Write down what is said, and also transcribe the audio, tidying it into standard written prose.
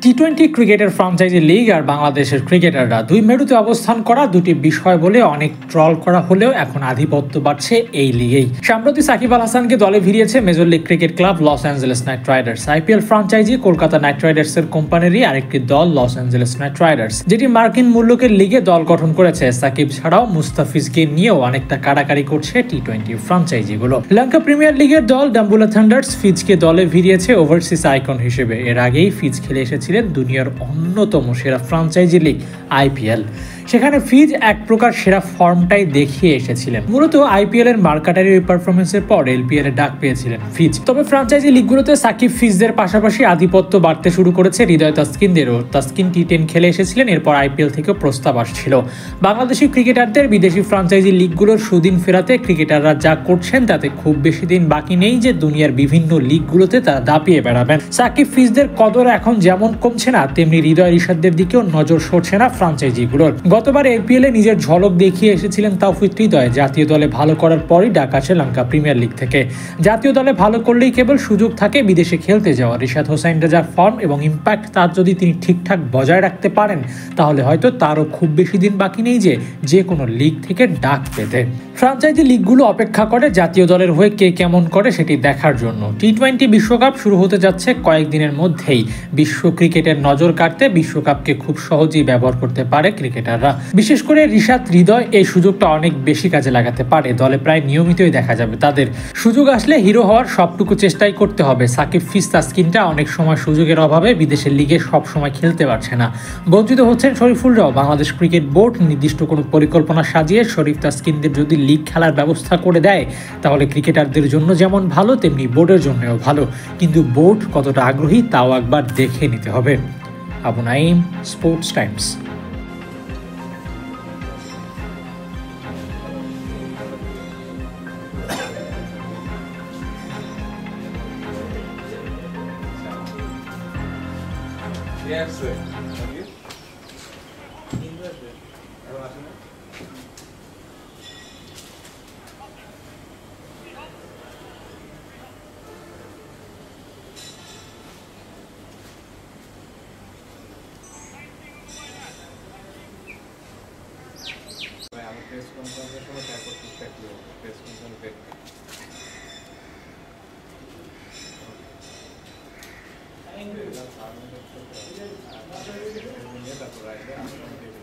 টি-20 ক্রিকেটের franchise league আর বাংলাদেশের ক্রিকেটাররা দুই মেরুতে অবস্থান করা দুটি বিষয় বলে অনেক ট্রল করা হলেও এখন আধিপত্য বাড়ছে এই লিগেই। সম্প্রতি সাকিব আল হাসানকে দলে ভিড়িয়েছে Major League Cricket club Los Angeles Knight Riders. IPL franchise Kolkata Knight রাইডার্সের কোম্পানিরই আরেকটি দল লস অ্যাঞ্জেলেস নাইট রাইডার্স, যেটি মার্কিন মূল্যকের লিগে দল গঠন করেছে। সাকিব ছাড়াও মুস্তাফিজকে নিয়েও অনেকটা কাড়াকাড়ি করছে টি-20 ফ্র্যাঞ্চাইজিগুলো। লঙ্কা প্রিমিয়ার লিগের দল ডাম্বুলা থান্ডার্স ফিজকে দলে ভিড়িয়েছে ওভারসিজ আইকন হিসেবে। এর আগেই ফিজ খেলে এসেছিলেন দুনিয়ার অন্যতম সেরা ফ্র্যাঞ্চাইজি লিগ আইপিএল। সেখানে ফিজ এক প্রকার সেরা ফর্মটাই দেখিয়ে এসেছিলেন। মূলত আইপিএল এর মার্কাটারি পারফরমেন্সের পর এলপিএল এ ডাক পেয়েছিলেন ফিজ। তবে ফ্র্যাঞ্চাইজি লিগগুলোতে সাকিব ফিজদের পাশাপাশি আধিপত্য বাড়তে শুরু করেছে হৃদয় তাসকিনদেরও। তাসকিন টি10 খেলে এসেছিলেন, এরপর আইপিএল থেকেও প্রস্তাব আসছিল। বাংলাদেশি ক্রিকেটারদের বিদেশি ফ্র্যাঞ্চাইজি লিগগুলোর সুদিন ফেরাতে ক্রিকেটাররা যা করছেন তাতে খুব বেশি দিন বাকি নেই যে দুনিয়ার বিভিন্ন লিগগুলোতে তারা দাপিয়ে বেড়াবেন। সাকিব ফিজদের কদর এখন যেমন কমছে না, তেমনি হৃদয় রিশাদদের দিকেও নজর সরছে না ফ্র্যাঞ্চাইজিগুলোর। গতবার এপিএল এ নিজের ঝলক দেখিয়ে এসেছিলেন তাওফিক হৃদয়। জাতীয় দলে ভালো করার পরই ডাক আসে লঙ্কা প্রিমিয়ার লিগ থেকে। জাতীয় দলে ভালো করলেই কেবল সুযোগ থাকে বিদেশে খেলতে যাওয়া। রিশাদ হোসাইন রাজার ফর্ম এবং ইম্প্যাক্ট তার যদি তিনি ঠিকঠাক বজায় রাখতে পারেন, তাহলে হয়তো তারও খুব বেশি দিন বাকি নেই যে কোনো লিগ থেকে ডাক পেতে। ফ্র্যাঞ্চাইজি লিগগুলো অপেক্ষা করে জাতীয় দলের হয়ে কে কেমন করে সেটি দেখার জন্য। টি-20 বিশ্বকাপ শুরু হতে যাচ্ছে কয়েকদিনের মধ্যেই। বিশ্ব ক্রিকেটের নজর কাটতে বিশ্বকাপকে খুব সহজেই ব্যবহার করতে পারে ক্রিকেটাররা। বিশেষ করে রিশাদ হৃদয় এই সুযোগটা অনেক বেশি কাজে লাগাতে পারে। দলে প্রায় নিয়মিতই দেখা যাবে তাদের। সুযোগ আসলে হিরো হওয়ার সবটুকু চেষ্টাই করতে হবে। সাকিব ফিজ তাসকিনটা অনেক সময় সুযোগের অভাবে বিদেশের লিগে সব সময় খেলতে পারছে না। বঞ্চিত হচ্ছেন শরীফুলরাও। বাংলাদেশ ক্রিকেট বোর্ড নির্দিষ্ট কোনো পরিকল্পনা সাজিয়ে শরীফ তাসকিনদের যদি লিগ খেলার ব্যবস্থা করে দেয়, তাহলে ক্রিকেটারদের জন্য যেমন ভালো, তেমনি বোর্ডের জন্যও ভালো। কিন্তু বোর্ড কতটা আগ্রহী তাও একবার দেখে নিতে হবে। Abu Naim, sports Times. Yes, sir. Have you? Hello, Asuna. I'm a press conference from a type of perspective. Press conference. Thank you.